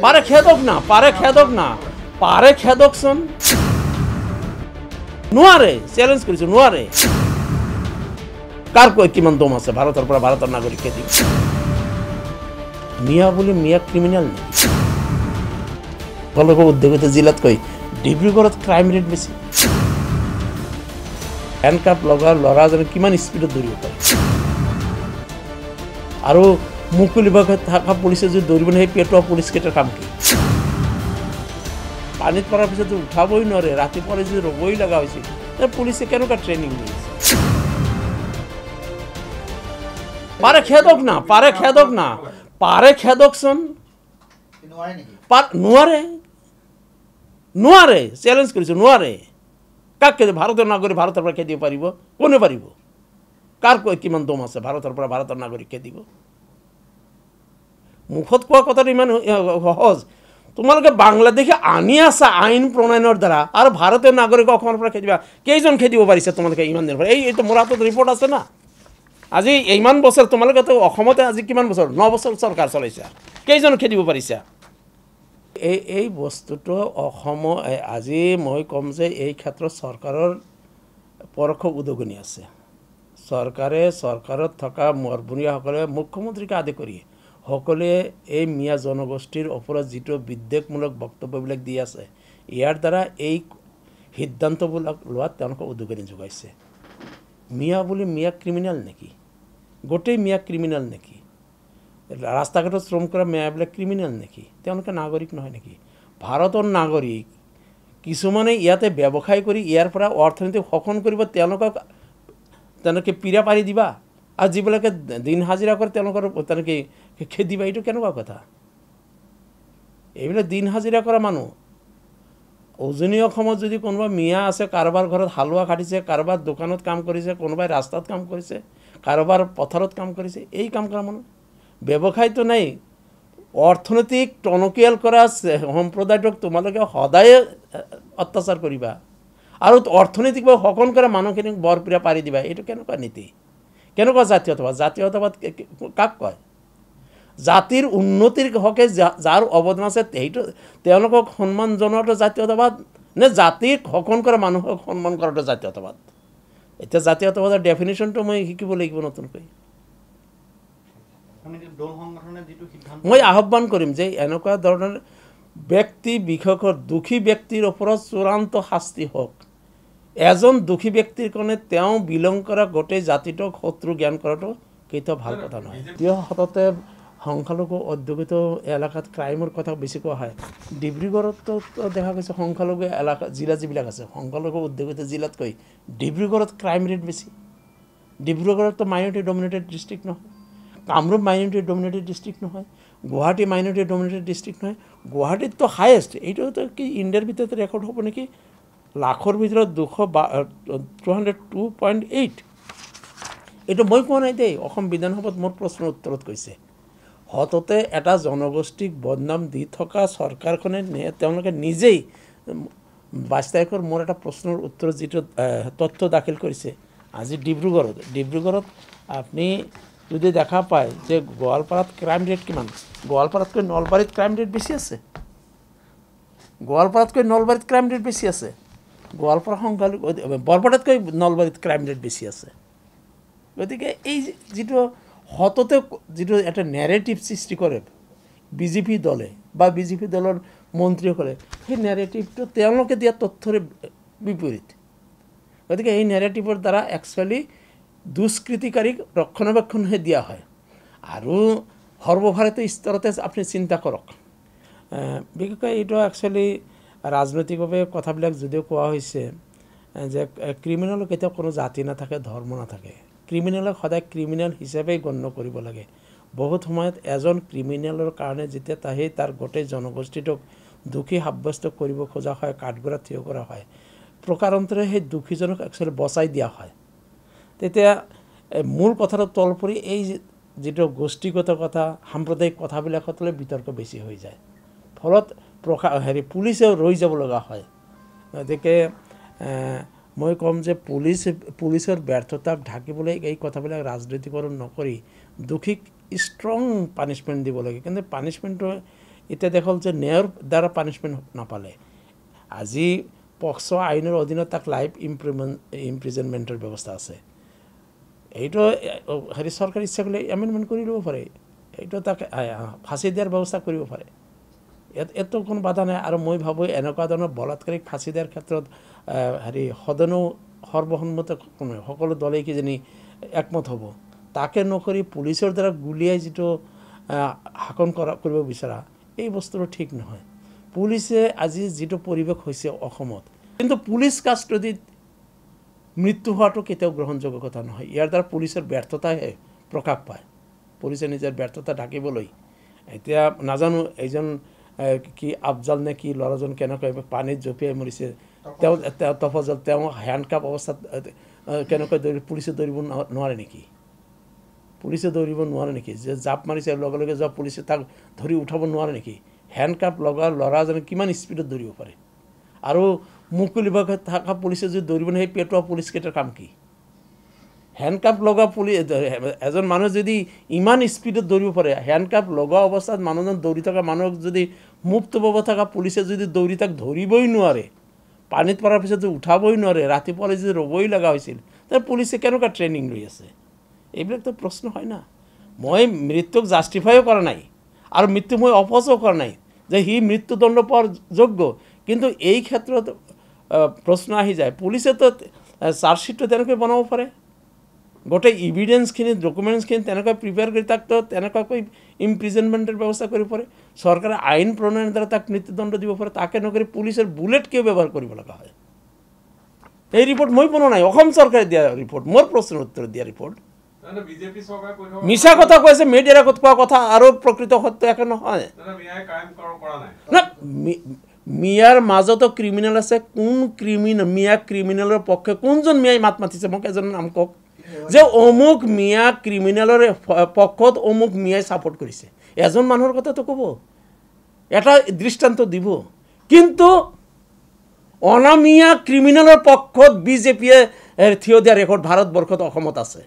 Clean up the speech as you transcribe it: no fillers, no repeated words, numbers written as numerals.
পাৰে খেদক না পাৰে খেদকচোন নোৱাৰে চ্যালেঞ্জ কৰিছো নোৱাৰে কাৰ কিমান দম আছে ভাৰতৰ পৰা ভাৰতৰ নাগৰিক খেদি মিয়া বুলি মিয়া ক্ৰিমিনেল নেকি তেওঁলোকৰ উদ্যোগতে জিলাতকৈ ডিব্ৰুগড়ত ক্ৰাইম ৰেট বেছি হ্যান্ডকাপ লগা ল'ৰাজনে কিমান স্পীডত দৌৰিব পাৰে আৰু মুকলি ভাগত থকা পুলিচে যদি দৌৰিব সেই পেটোৱা পুলিচ কেইটাৰ কাম কি পানীত পৰাৰ পিছত উঠাবই নোৱাৰে ৰাতিপুৱা যদি ৰ'বই লগা হৈছিল পুলিচে কেনেকুৱা ট্ৰেইনিং দিছে পাৰে খেদক না পাৰে খেদকচোন নোৱাৰে চ্যালেঞ্জ কৰিছো নোৱাৰে কাক খেদি ভাৰতৰ নাগৰিক ভাৰতৰ পৰা খেদিব পাৰিব কোনে পাৰিব কাৰ কিমান দম আছে ভাৰতৰ পৰা ভাৰতৰ নাগৰিক খেদিব মুখত কোৱা কথাটো ইমান সহজ তোমালোকে বাংলাদেশে আনি আছা আইন প্ৰণয়নৰ দ্বাৰা আৰু ভাৰতীয় নাগৰিক অসমৰ পৰা খেদিবা কেইজন খেদিব পাৰিছে তোমালোকে ইমান দিনৰ পৰা এইটো মোৰ হাতত ৰিপৰ্ট আছে না আজি ইমান বছৰ তোমালোকেতো অসমতে আজি কিমান বছৰ 9 বছৰ চৰকাৰ চলাইছা কেইজন খেদিব পাৰিছা এই বস্তুটো অসম আজি মই কম যে এই ক্ষেত্ৰত চৰকাৰৰ পৰোক্ষ উদগনি আছে চৰকাৰত থকা মৰবনীয়াসকলে মুখ্যমন্ত্ৰীকে আদি কৰি সকলোৱে এই মিয়া জনগোষ্ঠীৰ ওপৰত যিটো বিদ্বেষমূলক বক্তব্যবিলাক দি আছে ইয়াৰ দ্বাৰা এই সিদ্ধান্তবিলাক লোৱাত তেওঁলোকক উদগনি যোগাইছে মিয়া বুলি মিয়া ক্ৰিমিনেল নেকি গোটেই মিয়া ক্ৰিমিনেল নেকি ৰাস্তা ঘাটত শ্ৰম কৰা মিয়াবিলাক ক্ৰিমিনেল নেকি তেওঁলোকে নাগৰিক নহয় নেকি ভাৰতৰ নাগৰিক কিছুমানে ইয়াতে ব্যৱসায় কৰি ইয়াৰ পৰা অৰ্থনীতি শোষণ কৰিব তেওঁলোকে পীড়া পাৰি দিবা আৰু যিবিলাকে দিন হাজিৰা কৰে তেওঁলোকৰ তেনেকৈ খেদিবা এইটো কেনেকুৱা কথা এইবিলাক দিন হাজিৰা কৰা মানুহ উজনি অসমত যদি কোনোবা মিয়া আছে কাৰোবাৰ ঘৰত হালোৱা কাটিছে কাৰোবাৰ দোকানত কাম কৰিছে কোনোবাই ৰাস্তাত কাম কৰিছে কাৰোবাৰ পথাৰত কাম কৰিছে এই কাম কৰা মানুহ ব্যৱসায়টো নাই অৰ্থনৈতিক টনকিয়াল কৰা সম্প্ৰদায়টোক তোমালোকে সদায় অত্যাচাৰ কৰিবা আৰু অৰ্থনৈতিকভাৱে শোষণ কৰা মানুহখিনিক বৰপীৰা পাৰি দিবা এইটো কেনেকুৱা নীতি কেনেকুৱা জাতীয়তাবাদ কাক কয় জাতিৰ উন্নতিৰ হকে যাৰ অৱদান আছে সেইটো তেওঁলোকক সন্মান জনোৱাটো জাতীয়তাবাদ নে জাতিক শোষণ কৰা মানুহক সন্মান কৰাটো জাতীয়তাবাদ এতিয়া জাতীয়তাবাদৰ ডেফিনেশ্যনটো মই শিকিব লাগিব নতুনকৈ মই আহ্বান কৰিম যে এনেকুৱা ধৰণৰ ব্যক্তি বিশেষকৈ দুখী ব্যক্তিৰ ওপৰত চূড়ান্ত শাস্তি হওক এজন দুখী ব্যক্তিৰ কাৰণে তেওঁ বিলং কৰা গোটেই জাতিটোক শত্ৰু জ্ঞান কৰাটো কেতিয়াও ভাল কথা নহয় সততে সংখ্যালঘু অধ্যুষিত এলেকাত ক্ৰাইমৰ কথা বেছি কোৱা হয় ডিব্ৰুগড়তো দেখা গৈছে সংখ্যালঘু এলেকা জিলা যিবিলাক আছে সংখ্যালঘু অধ্যুষিত জিলাতকৈ ডিব্ৰুগড়ত ক্ৰাইম ৰেট বেছি ডিব্ৰুগড়তো মাইনৰিটি ডমিনেটেড ডিষ্ট্ৰিক্ট নহয় কামৰূপ মাইনৰিটি ডমিনেটেড ডিষ্ট্ৰিক্ট নহয় গুৱাহাটী মাইনৰিটি ডমিনেটেড ডিষ্ট্ৰিক্ট নহয় গুৱাহাটীততো হায়েষ্ট এইটোতো কি ইণ্ডিয়াৰ ভিতৰত ৰেকৰ্ড হ'ব নেকি লাখৰ ভিতৰত 202.8 এইটো মই কোৱা নাই দেই অসম বিধানসভাত মোৰ প্ৰশ্নৰ উত্তৰত কৈছে হততে এটা জনগোষ্ঠীক বদনাম দি থকা চৰকাৰখনে তেওঁলোকে নিজেই 22 তাৰিখৰ মোৰ এটা প্ৰশ্নৰ উত্তৰত যিটো তথ্য দাখিল কৰিছে আজি ডিব্ৰুগড়ত আপুনি যদি দেখা পায় যে গোৱালপাৰাত ক্ৰাইম ৰেট কিমান গোৱালপাৰাতকৈ নলবাৰীত ক্ৰাইম ৰেট বেছি আছে গোৱালপাৰা সংখ্যালঘু বৰপেটাতকৈ নলবাৰীত ক্ৰাইম ৰেট বেছি আছে গতিকে এই যিটো হততে যিটো এটা নেৰেটিভ সৃষ্টি কৰে বিজেপি দলে বা বিজেপি দলৰ মন্ত্ৰীসকলে সেই নেৰেটিভটো তেওঁলোকে দিয়া তথ্যৰ বিপৰীত গতিকে এই নেৰেটিভৰ দ্বাৰা একচুৱেলি দুষ্কৃতিকাৰীক ৰক্ষণাবেক্ষণহে দিয়া হয় আৰু সৰ্বভাৰতীয় স্তৰতে আপুনি চিন্তা কৰক বিশেষকৈ এইটো একচুৱেলি ৰাজনৈতিকভাৱে কথাবিলাক যদিও কোৱা হৈছে যে ক্ৰিমিনেলৰ কেতিয়াও কোনো জাতি নাথাকে ধৰ্ম নাথাকে ক্ৰিমিনেলক সদায় ক্ৰিমিনেল হিচাপে গণ্য কৰিব লাগে বহুত সময়ত এজন ক্ৰিমিনেলৰ কাৰণে যেতিয়া তাৰ গোটেই জনগোষ্ঠীটোক দুখী সাব্যস্ত কৰিব খোজা হয় কাঠগড়াত থিয় কৰা হয় প্ৰকাৰান্তৰে সেই দুখীজনক একচুৱেলি বচাই দিয়া হয় তেতিয়া মূল কথাটো তল পৰি এই যিটো গোষ্ঠীগত কথা সাম্প্ৰদায়িক কথাবিলাকতলৈ বিতৰ্ক বেছি হৈ যায় ফলত পুলিচেও ৰৈ যাব লগা হয় গতিকে মই কম যে পুলিচৰ ব্যৰ্থতাক ঢাকিবলৈ এই কথাবিলাক ৰাজনৈতিকৰণ নকৰি দুখীক ষ্ট্ৰং পানিশমেণ্ট দিব লাগে কিন্তু পানিশমেণ্টটো এতিয়া দেখা হ'ল যে ন্যায়ৰ দ্বাৰা পানিছমেণ্ট নাপালে আজি পক্সো আইনৰ অধীনত তাক লাইফ ইমপ্ৰিজনমেণ্টৰ ব্যৱস্থা আছে এইটো হেৰি চৰকাৰে ইচ্ছা কৰিলে এমেণ্ডমেণ্ট কৰি ল'ব পাৰে এইটো তাক ফাঁচি দিয়াৰ ব্যৱস্থা কৰিব পাৰে ইয়াতো কোনো বাধা নাই আৰু মই ভাবোঁ এনেকুৱা ধৰণৰ বলাৎকাৰীক ফাঁচি দিয়াৰ ক্ষেত্ৰত হেৰি সদনো সৰ্বসন্মত কোনো সকলো দলেই কিজানি একমত হ'ব তাকে নকৰি পুলিচৰ দ্বাৰা গুলীয়াই যিটো শাসন কৰিব বিচৰা এই বস্তুটো ঠিক নহয় পুলিচে আজি যিটো পৰিৱেশ হৈছে অসমত কিন্তু পুলিচ কাষ্টডিত মৃত্যু হোৱাটো কেতিয়াও গ্ৰহণযোগ্য কথা নহয় ইয়াৰ দ্বাৰা পুলিচৰ ব্যৰ্থতাহে প্ৰকাশ পায় পুলিচে নিজৰ ব্যৰ্থতা ঢাকিবলৈ এতিয়া নাজানো এইজন কি আফজাল নে কি ল'ৰাজন কেনেকৈ পানীত জঁপিয়াই মৰিছে তেওঁ তফজল তেওঁ হেণ্ডকাপ অৱস্থাত কেনেকৈ পুলিচে দৌৰিব নোৱাৰে নেকি পুলিচে দৌৰিব নোৱাৰে নেকি যে জাপ মাৰিছে লগে লগে যোৱা পুলিচে তাক ধৰি উঠাব নোৱাৰে নেকি হেণ্ডকাপ লগা ল'ৰাজনে কিমান স্পীডত দৌৰিব পাৰে আৰু মুকলি ভাগত থকা পুলিচে যদি দৌৰিব সেই পেটোৱা পুলিচকেইটাৰ কাম কি হেণ্ডকাপ লগা এজন মানুহ যদি ইমান স্পীডত দৌৰিব পাৰে হেণ্ডকাপ লগা অৱস্থাত মানুহজন দৌৰি থকা মানুহক যদি মুক্তভাৱে থকা পুলিচে যদি দৌৰি তাক ধৰিবই নোৱাৰে পানীত পৰাৰ পিছত যদি উঠাবই নোৱাৰে ৰাতিপুৱালৈ যদি ৰ'বই লগা হৈছিল তাৰ পুলিচে কেনেকুৱা ট্ৰেইনিং লৈ আছে এইবিলাকতো প্ৰশ্ন হয় না মই মৃত্যুক জাষ্টিফাইও কৰা নাই আৰু মৃত্যু মই অপচও কৰা নাই যে সি মৃত্যুদণ্ড পোৱাৰ যোগ্য কিন্তু এই ক্ষেত্ৰত প্ৰশ্ন আহি যায় পুলিচেতো চাৰ্জশ্বিটটো তেনেকৈ বনাব পাৰে গোটেই ইভিডেন্সখিনি ডকুমেণ্টছখিনি তেনেকৈ প্ৰিপেয়াৰ কৰি তাকতো তেনেকুৱাকৈ ইমপ্ৰিজনমেণ্টৰ ব্যৱস্থা কৰিব পাৰে চৰকাৰে আইন প্ৰণয়নৰ দ্বাৰা তাক মৃত্যুদণ্ড দিব পাৰে তাকে নকৰি পুলিচৰ বুলেট কিয় ব্যৱহাৰ কৰিব লগা হয় এই ৰিপৰ্ট মই বনোৱা নাই অসম চৰকাৰে দিয়া ৰিপৰ্ট মোৰ প্ৰশ্নৰ উত্তৰ দিয়া ৰিপৰ্ট মিছা কথা কৈছে মিডিয়াৰ আগত কোৱা কথা আৰু প্ৰকৃত সত্য একে নহয় না মিয়াৰ মাজতো ক্ৰিমিনেল আছে কোন মিয়া ক্ৰিমিনেলৰ পক্ষে কোনজন মিয়াই মাত মাতিছে মোক এজন নাম কওক যে অমুক মিয়া ক্ৰিমিনেলৰ পক্ষত অমুক মিয়াই ছাপোৰ্ট কৰিছে এজন মানুহৰ কথাটো ক'ব এটা দৃষ্টান্ত দিব কিন্তু অনামিয়া ক্ৰিমিনেলৰ পক্ষত বিজেপিয়ে থিয় দিয়া ৰেকৰ্ড ভাৰতবৰ্ষত অসমত আছে